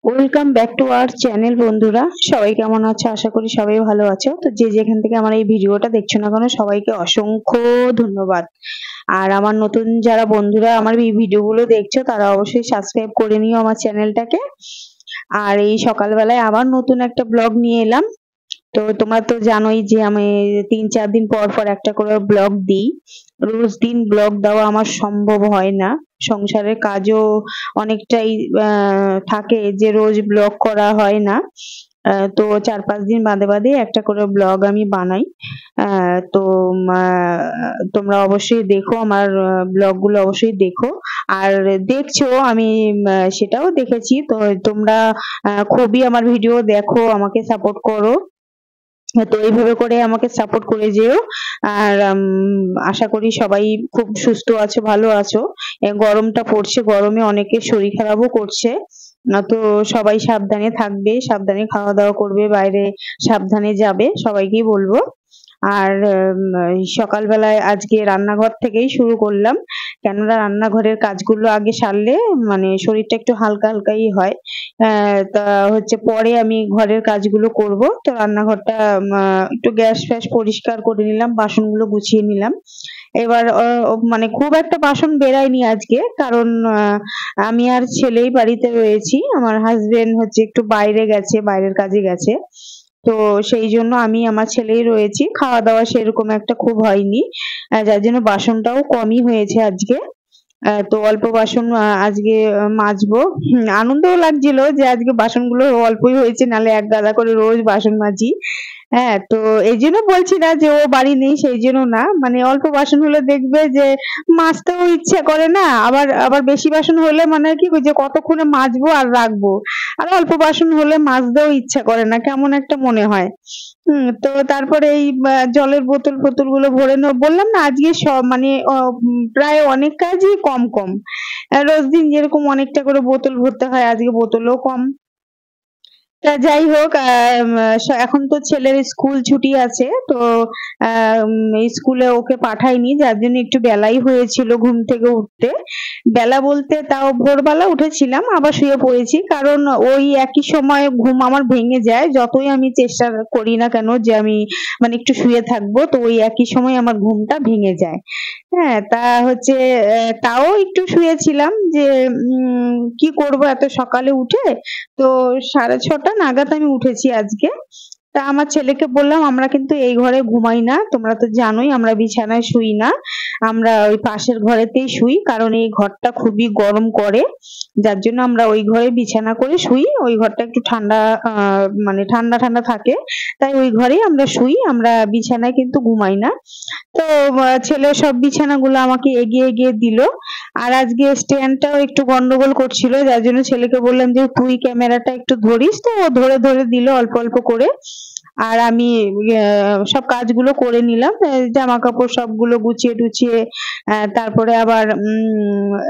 Welcome back to our channel. বন্ধুরা সবাই কেমন আছো? আশা করি সবাই ভালো আছো। তো যে যেখান থেকে আমার এই ভিডিওটা দেখছো না কেন, সবাইকে অসংখ্য ধন্যবাদ। আর আমার নতুন যারা বন্ধুরা আমার এই ভিডিওগুলো দেখছো, তারা অবশ্যই সাবস্ক্রাইব করে নিও আমার চ্যানেলটাকে। আর এই সকালবেলায় আবার নতুন একটা ব্লগ নিয়ে এলাম। তো তোমরা তো জানোই যে আমি 3-4 দিন পর পর একটা করে ব্লগ দিই। রোজ দিন ব্লগ দেওয়া আমার সম্ভব হয় না, সংসারের কাজও অনেকটাই থাকে যে রোজ ব্লগ করা হয় না। তো 4-5 দিন বাদে বাদে একটা করে ব্লগ আমি বানাই। তো তোমরা অবশ্যই দেখো, আমার ব্লগ গুলো অবশ্যই দেখো। আর দেখছো, আমি সেটাও দেখেছি। তো তোমরা খুবই আমার ভিডিও দেখো, আমাকে সাপোর্ট করো। তো এইভাবে করে আমাকে সাপোর্ট করে যেও। আর আশা করি সবাই খুব সুস্থ আছো, ভালো আছো। গরমটা পড়ছে, গরমে অনেকের শরীর খারাপও করছে। তো সবাই সাবধানে থাকবে, সাবধানে খাওয়া দাওয়া করবে, বাইরে সাবধানে যাবে, সবাইকেই বলবো। আর সকালবেলায় আজকে রান্নাঘর থেকেই শুরু করলাম, কেননা রান্নাঘরের কাজগুলো আগে সারলে মানে শরীরটা একটু হালকা হালকাই হয়। তা হচ্ছে পরে আমি ঘরের কাজগুলো করব। তো রান্নাঘরটা একটু গ্যাস ফ্যাস পরিষ্কার করে নিলাম, বাসনগুলো গুছিয়ে নিলাম। এবার মানে খুব একটা বাসন বেরায়নি আজকে, কারণ আমি আর ছেলেই বাড়িতে রয়েছি। আমার হাজবেন্ড হচ্ছে একটু বাইরে গেছে, বাইরের কাজে গেছে। তো সেই জন্য আমি আমার ছেলেই রয়েছি। খাওয়া দাওয়া সেরকম একটা খুব হয়নি, যার জন্য বাসনটাও কমই হয়েছে আজকে। তো অল্প বাসন আজকে মাজবো। আনন্দও লাগছিল যে আজকে বাসনগুলো অল্পই হয়েছে, নাহলে এক গাদা করে রোজ বাসন মাজি। হ্যাঁ, তো এই জন্য বলছি না যে ও বাড়ি নেই, সেই জন্য না, মানে অল্প বাসন হলে দেখবে যে মাজতেও ইচ্ছা করে না। আবার আবার বেশি বাসন হলে মানে কি যে কতক্ষণে মাজবো আর রাখবো। আর অল্প বাসন হলে মাজতেও ইচ্ছা করে না, কেমন একটা মনে হয়। তো তারপরে এই জলের বোতল ফোতল গুলো ভরে বললাম না আজকে সব মানে প্রায় অনেক কাজই কম কম। রোজ দিন যেরকম অনেকটা করে বোতল ভরতে হয়, আজকে বোতলও কম। তা যাই হোক, এখন তো ছেলের স্কুল ছুটি আছে। তো স্কুলে ওকে পাঠাইনি, যার জন্য একটু বেলাই হয়েছিল ঘুম থেকে উঠতে। বেলা বলতে তাও ভোরবেলা উঠেছিলাম, আবার শুয়ে পড়েছি, কারণ ওই একই সময় ঘুম আমার ভেঙে যায়। যতই আমি চেষ্টা করি না কেন যে আমি মানে একটু শুয়ে থাকবো, তো ওই একই সময় আমার ঘুমটা ভেঙে যায়। হ্যাঁ, তা হচ্ছে তাও একটু শুয়েছিলাম যে কি করব এত সকালে উঠে। তো 6:30 নাগাদ আমি উঠেছি আজকে। তা আমার ছেলেকে বললাম, আমরা কিন্তু এই ঘরে ঘুমাই না, তোমরা তো জানোই আমরা বিছানায় শুই না, আমরা ওই পাশের ঘরেতেই শুই, কারণ এই ঘরটা খুবই গরম করে, যার জন্য আমরা ওই ঘরে বিছানা করে শুই। ওই ঘরটা একটু ঠান্ডা, মানে ঠান্ডা ঠান্ডা থাকে, তাই ওই ঘরেই আমরা শুই, আমরা বিছানায় কিন্তু ঘুমাই না। তো ছেলে সব বিছানাগুলো আমাকে এগিয়ে এগিয়ে দিল। আর আজকে স্ট্যান্ডটাও একটু গন্ডগোল করছিল, যার জন্য ছেলেকে বললাম যে তুই ক্যামেরাটা একটু ধরিস। তো ও ধরে ধরে দিল অল্প অল্প করে। আর আমি সব কাজগুলো করে নিলাম, জামা কাপড় সবগুলো গুছিয়ে টুছিয়ে। তারপরে আবার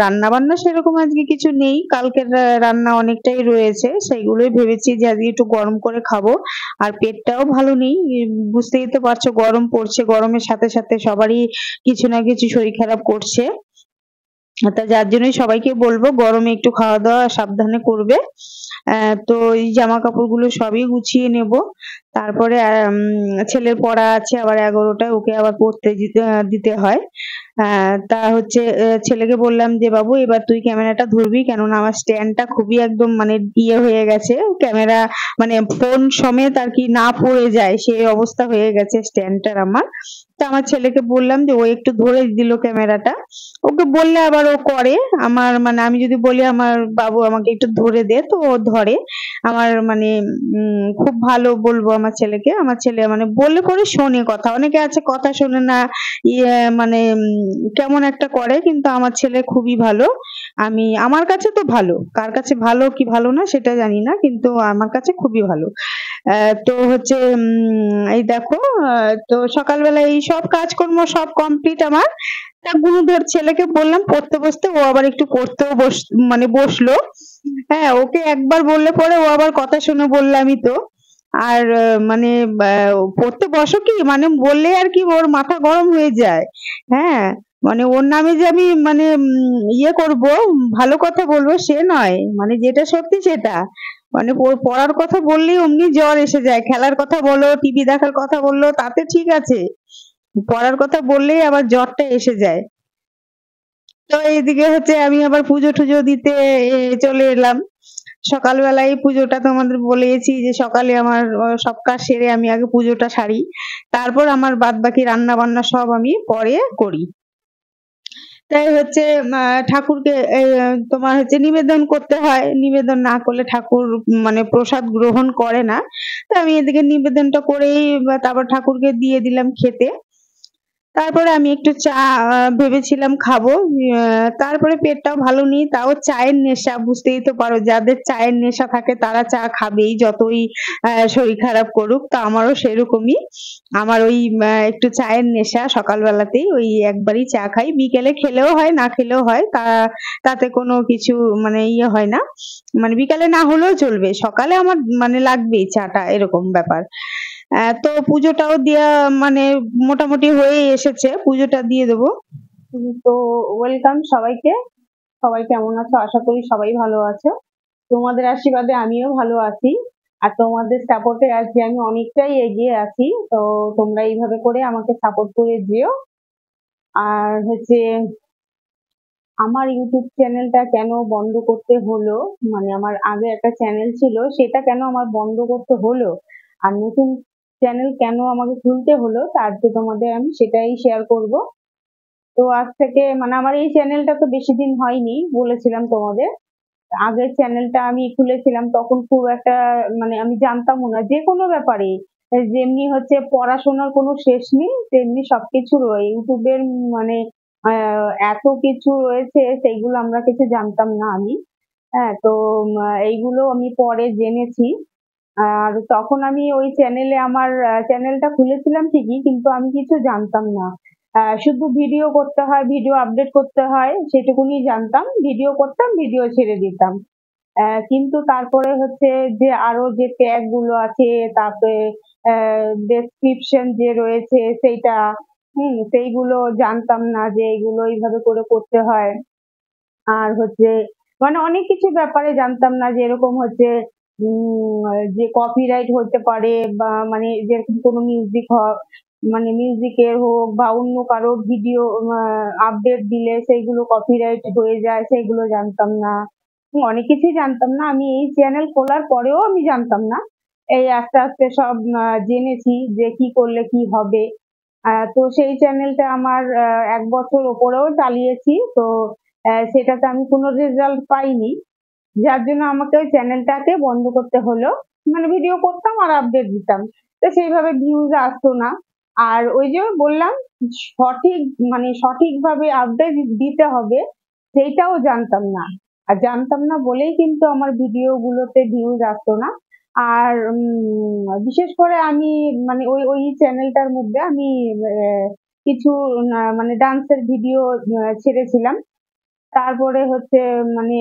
রান্না বান্না সেরকম আজকে কিছু নেই, কালকের রান্না অনেকটাই রয়েছে, সেইগুলোই ভেবেছি যে আজকে একটু গরম করে খাবো। আর পেটটাও ভালো নেই, বুঝতেই তো পারছো গরম পড়ছে, গরমের সাথে সাথে সবারই কিছু না কিছু শরীর খারাপ করছে। তা যার জন্যই সবাইকে বলবো গরমে একটু খাওয়া দাওয়া সাবধানে করবে। তো এই জামা কাপড়গুলো সবই গুছিয়ে নেব। তারপরে ছেলের পড়া আছে আবার 11টায়, ওকে আবার পড়তে দিতে হয়। তা হচ্ছে ছেলেকে বললাম যে বাবু এবার তুই ক্যামেরাটা ধরবি, কেননা আমার স্ট্যান্ডটা খুবই একদম মানে ইয়ে হয়ে গেছে, ক্যামেরা মানে ফোন সমেত আর কি না পড়ে যায় সেই অবস্থা হয়ে গেছে স্ট্যান্ডটার আমার। তা আমার ছেলেকে বললাম যে ও একটু ধরে দিল ক্যামেরাটা। ওকে বললে আবার ও করে। আমার মানে আমি যদি বলি আমার বাবু আমাকে একটু ধরে দে, তো ও ধরে। আমার মানে খুব ভালো বলবো আমার ছেলেকে। আমার ছেলে মানে বললে পরে শোনে কথা, অনেকে আছে কথা শোনে না, ইয়ে মানে কেমন একটা করে, কিন্তু আমার ছেলে খুবই ভালো। আমার কাছে তো ভালো, কার কাছে ভালো কি ভালো না সেটা জানি না, কিন্তু আমার কাছে খুবই ভালো। তো হচ্ছে এই দেখো, তো সকালবেলা এই সব কাজকর্ম সব কমপ্লিট আমার। তা গুরুধর ছেলেকে বললাম পড়তে বসতে, ও আবার একটু পড়তেও মানে বসলো। হ্যাঁ, ওকে একবার বললে পরে ও আবার কথা শুনে বললামই তো। আর মানে পড়তে বসো কি মানে বললে আর কি ওর মাথা গরম হয়ে যায়। হ্যাঁ, মানে ওর নামে যে আমি মানে ইয়ে করব, ভালো কথা বলবো সে নয়, মানে যেটা সত্যি সেটা। মানে পড়ার কথা বললেই অমনি জ্বর এসে যায়, খেলার কথা বলো, টিভি দেখার কথা বললো তাতে ঠিক আছে, পড়ার কথা বললেই আবার জ্বরটা এসে যায়। তো এইদিকে হচ্ছে আমি আবার পুজো টুজো দিতে চলে এলাম। সকালবেলায় পুজোটা তোমাদের বলেছি যে সকালে আমার সব কাজ সেরে আমি আগে পুজোটা সারি, তারপর আমার বাদ বাকি রান্না বান্না সব আমি পরে করি। তাই হচ্ছে ঠাকুরকে তোমার হচ্ছে নিবেদন করতে হয়, নিবেদন না করলে ঠাকুর মানে প্রসাদ গ্রহণ করে না। তো আমি এদিকে নিবেদনটা করেই তারপর ঠাকুরকে দিয়ে দিলাম খেতে। তারপরে আমি একটু চা ভেবেছিলাম খাবো। তারপরে পেটটাও ভালো নেই, তাও চায়ের নেশা, বুঝতেই তো পারো যাদের চায়ের নেশা থাকে তারা চা খাবেই যতই শরীর খারাপ করুক। তো আমারও সেরকমই, আমার ওই একটু চায়ের নেশা, সকালবেলাতেই ওই একবারই চা খাই, বিকেলে খেলেও হয় না খেলেও হয়, তাতে কোনো কিছু মানে ইয়ে হয় না, মানে বিকালে না হলেও চলবে, সকালে আমার মানে লাগবেই চাটা, এরকম ব্যাপার। তো পুজোটাও দেয়া মানে মোটামুটি হয়ে এসেছে, পুজোটা দিয়ে দেবো। তো ওয়েলকাম সবাইকে, সবাই কেমন আছো? আশা করি সবাই ভালো আছো। তোমাদের আশীর্বাদে আমিও ভালো আছি, আর তোমাদের সাপোর্টে আজকে আমি অনেকটাই এগিয়ে আছি। তো তোমরা এইভাবে করে আমাকে সাপোর্ট করে যেও। আর হচ্ছে আমার ইউটিউব চ্যানেলটা কেন বন্ধ করতে হলো, মানে আমার আগে একটা চ্যানেল ছিল সেটা কেন আমার বন্ধ করতে হলো, আর নতুন চ্যানেল কেন আমাকে খুলতে হলো, তা আজকে তোমাদের আমি সেটাই শেয়ার করব। তো আজ থেকে মানে আমার এই চ্যানেলটা তো বেশি দিন হয়নি, বলেছিলাম তোমাদের। আগের চ্যানেলটা আমি খুলেছিলাম তখন খুব একটা মানে আমি জানতামও না যে কোনো ব্যাপারে, যেমনি হচ্ছে পড়াশোনার কোনো শেষ নেই তেমনি সবকিছু ইউটিউবের মানে এত কিছু রয়েছে সেইগুলো আমরা কিছু জানতাম না আমি। হ্যাঁ, তো এইগুলো আমি পরে জেনেছি। আর তখন আমি ওই চ্যানেলে আমার চ্যানেলটা খুলেছিলাম ঠিকই, কিন্তু আমি কিছু জানতাম না। শুধু ভিডিও করতে হয়, ভিডিও আপডেট করতে হয় সেটুকুনি জানতাম, ভিডিও করতাম, ভিডিও ছেড়ে দিতাম। কিন্তু তারপরে হচ্ছে যে আরো যে ট্যাগ গুলো আছে, তারপরে ডেসক্রিপশন যে রয়েছে সেইটা, সেইগুলো জানতাম না যে এইগুলো এইভাবে করে করতে হয়। আর হচ্ছে মানে অনেক কিছু ব্যাপারে জানতাম না, যে এরকম হচ্ছে যে কপিরাইট হতে পারে, বা মানে যেরকম কোনো মিউজিক মানে মিউজিকের হোক বা অন্য কারো ভিডিও আপডেট দিলে সেইগুলো কপিরাইট হয়ে যায়, সেগুলো জানতাম না। অনেক কিছুই জানতাম না, আমি এই চ্যানেল খোলার পরেও আমি জানতাম না। এই আস্তে আস্তে সব জেনেছি যে কি করলে কি হবে। তো সেই চ্যানেলটা আমার ১ বছর ওপরেও চালিয়েছি। তো সেটাতে আমি কোনো রেজাল্ট পাইনি। যার জন্য আমাকে ওই চ্যানেলটাকে বন্ধ করতে হলো। মানে ভিডিও করতাম আর আপডেট দিতাম। তো সেইভাবে ভিউজ আসতো না। আর ওই যে বললাম সঠিক মানে সঠিকভাবে আপডেট দিতে হবে সেইটাও জানতাম না। আর জানতাম না বলেই কিন্তু আমার ভিডিও গুলোতে ভিউজ আসতো না। আর বিশেষ করে আমি মানে ওই চ্যানেলটার মধ্যে আমি কিছু মানে ডান্সের ভিডিও ছেড়েছিলাম। তারপরে হচ্ছে মানে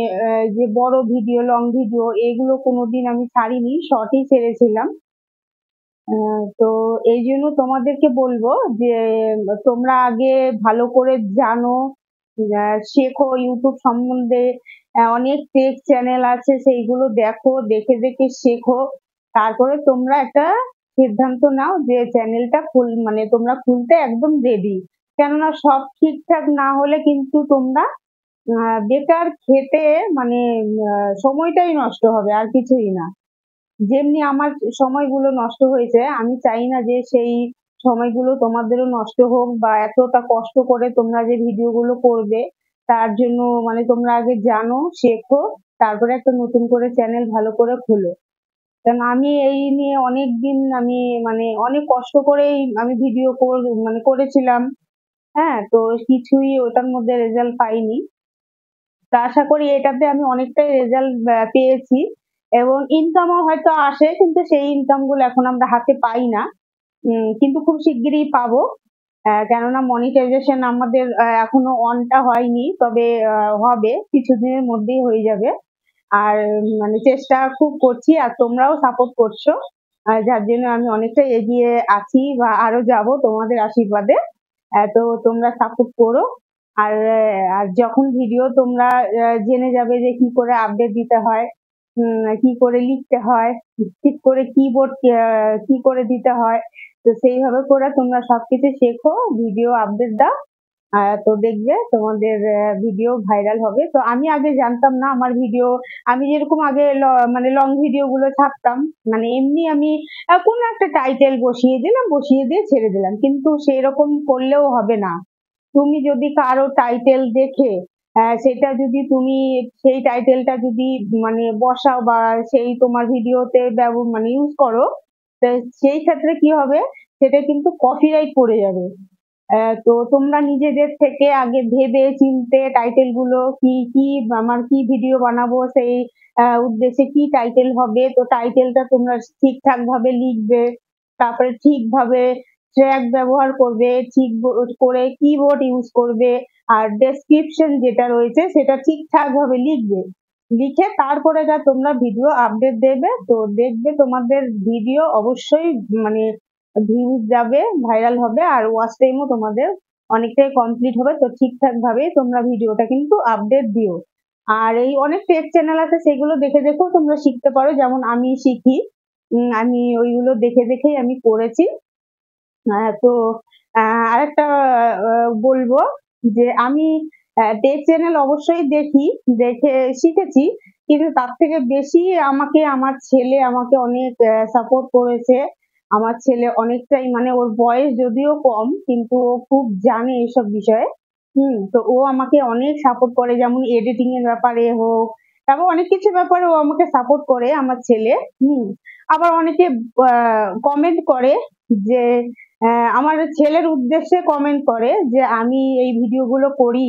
যে বড় ভিডিও, লং ভিডিও এগুলো কোনোদিন আমি ছাড়িনি, শর্টই ছেড়েছিলাম। তো এইজন্য তোমাদেরকে বলবো যে তোমরা আগে ভালো করে জানো, শেখো ইউটিউব সম্বন্ধে। অনেক টেক চ্যানেল আছে সেইগুলো দেখো, দেখে দেখে শেখো। তারপরে তোমরা একটা সিদ্ধান্ত নাও যে চ্যানেলটা মানে তোমরা খুলতে একদম রেডি। কেননা সব ঠিকঠাক না হলে কিন্তু তোমরা বেকার খেটে মানে সময়টাই নষ্ট হবে, আর কিছুই না। যেমনি আমার সময়গুলো নষ্ট হয়েছে, আমি চাই না যে সেই সময়গুলো তোমাদেরও নষ্ট হোক, বা এতটা কষ্ট করে তোমরা যে ভিডিও গুলো করবে তার জন্য মানে তোমরা আগে জানো, শেখো, তারপরে একটা নতুন করে চ্যানেল ভালো করে খোলো। কারণ আমি এই নিয়ে অনেকদিন আমি মানে অনেক কষ্ট করেই আমি ভিডিও মানে করেছিলাম। হ্যাঁ, তো কিছুই ওটার মধ্যে রেজাল্ট পাইনি। তা আশা করি এটাতে আমি অনেকটাই রেজাল্ট পেয়েছি, এবং ইনকামও হয়তো আসে, কিন্তু সেই ইনকাম গুলো এখন আমরা হাতে পাই না। কিন্তু খুব শিগগিরই পাবো। কেননা মনিটাইজেশন আমাদের এখনো অনটা হয়নি, তবে হবে, কিছুদিনের মধ্যেই হয়ে যাবে। আর মানে চেষ্টা খুব করছি, আর তোমরাও সাপোর্ট করছো, যার জন্য আমি অনেকটা এগিয়ে আছি বা আরো যাব তোমাদের আশীর্বাদে। তো তোমরা সাপোর্ট করো। আর আর যখন ভিডিও তোমরা জেনে যাবে যে কি করে আপডেট দিতে হয়, কি করে লিখতে হয়, ঠিক করে কিবোর্ড কি করে দিতে হয়। তো সেইভাবে করে তোমরা সবকিছু শেখো, ভিডিও আপডেট দাও। তো দেখবে তোমাদের ভিডিও ভাইরাল হবে। তো আমি আগে জানতাম না আমার ভিডিও, আমি যেরকম আগে মানে লং ভিডিও গুলো ছাড়তাম, মানে এমনি আমি কোনো একটা টাইটেল বসিয়ে দিলাম, বসিয়ে দিয়ে ছেড়ে দিলাম। কিন্তু সেরকম করলেও হবে না। তুমি যদি কারো টাইটেল দেখে সেটা যদি তুমি সেই টাইটেলটা যদি মানে বসাও বা সেই তোমার ভিডিওতে মানে ইউজ করো, তো সেই ক্ষেত্রে কি হবে, সেটা কিন্তু কপিরাইট পড়ে যাবে। তো তোমরা নিজেদের থেকে আগে ভেবে চিন্তে টাইটেল গুলো কি আমার কি ভিডিও বানাবো সেই উদ্দেশ্যে কি টাইটেল হবে, তো টাইটেলটা তোমরা ঠিকঠাক ভাবে লিখবে, তারপরে ঠিকভাবে ট্র্যাক ব্যবহার করবে, ঠিক করে কিবোর্ড ইউজ করবে, আর ডেসক্রিপশন যেটা রয়েছে সেটা ঠিকঠাক ভাবে লিখবে। লিখে তারপরে যা তোমরা ভিডিও আপডেট দেবে, তো দেখবে তোমাদের ভিডিও অবশ্যই মানে ভিউজ যাবে, ভাইরাল হবে, আর ওয়াচ টাইমও তোমাদের অনেকটাই কমপ্লিট হবে। তো ঠিকঠাক ভাবে তোমরা ভিডিওটা কিন্তু আপডেট দিও। আর এই অনেক টেক চ্যানেল আছে, সেগুলো দেখে দেখেও তোমরা শিখতে পারো, যেমন আমি শিখি। আমি ওইগুলো দেখে দেখেই আমি করেছি। তো আরেকটা বলবো যে আমি টেক চ্যানেল অবশ্যই দেখি, দেখে শিখেছি। কিন্তু তার থেকে বেশি আমাকে আমার ছেলে আমাকে অনেক সাপোর্ট করেছে। আমার ছেলে অনেকটাই, মানে ওর বয়স যদিও কম কিন্তু ও খুব জানে এসব বিষয়ে। তো ও আমাকে অনেক সাপোর্ট করে, যেমন এডিটিং এর ব্যাপারে হোক, তারপর অনেক কিছু ব্যাপারে ও আমাকে সাপোর্ট করে আমার ছেলে। আবার অনেকে কমেন্ট করে যে আমার ছেলের উদ্দেশ্যে কমেন্ট করে যে আমি এই ভিডিও গুলো করি,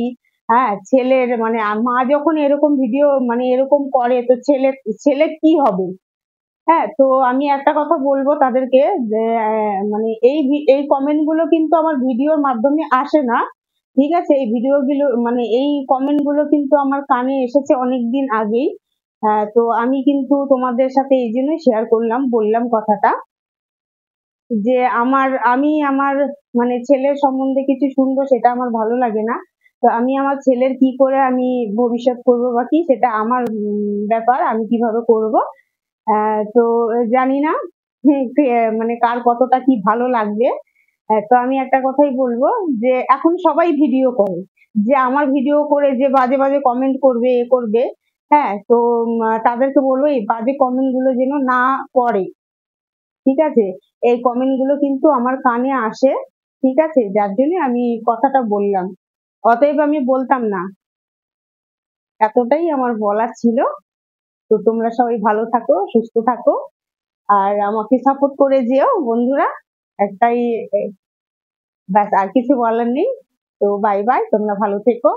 হ্যাঁ ছেলের মানে মা যখন এরকম ভিডিও মানে এরকম করে তো ছেলে কি হবে। হ্যাঁ, তো আমি একটা কথা বলবো তাদেরকে যে মানে এই কমেন্ট গুলো কিন্তু আমার ভিডিওর মাধ্যমে আসে না। ঠিক আছে, এই ভিডিও গুলো মানে এই কমেন্ট গুলো কিন্তু আমার কানে এসেছে অনেকদিন আগেই। তো আমি কিন্তু তোমাদের সাথে এই জন্যই শেয়ার করলাম, বললাম কথাটা যে আমি আমার মানে ছেলের সম্বন্ধে কিছু শুনবো, সেটা আমার ভালো লাগে না। তো আমি আমার ছেলের কি করে আমি ভবিষ্যৎ করবো বা কি, সেটা আমার ব্যাপার, আমি কিভাবে করব। তো জানি না মানে কার কতটা কি ভালো লাগবে। তো আমি একটা কথাই বলবো যে এখন সবাই ভিডিও করে, যে আমার ভিডিও করে যে বাজে বাজে কমেন্ট করবে, এ করবে। হ্যাঁ, তো তাদেরকে বলবো এই বাজে কমেন্ট গুলো যেন না করে। ঠিক আছে, এই কমেন্ট গুলো কিন্তু আমার কানে আসে। ঠিক আছে, যার জন্য আমি কথাটা বললাম। অতএব আমি বলতাম না। এতটাই আমার বলার ছিল। তো তোমরা সবাই ভালো থাকো, সুস্থ থাকো, আর আমাকে সাপোর্ট করে যেও বন্ধুরা। একটাই ব্যাস, আর কিছু বলার নেই। তো বাই বাই, তোমরা ভালো থেকো।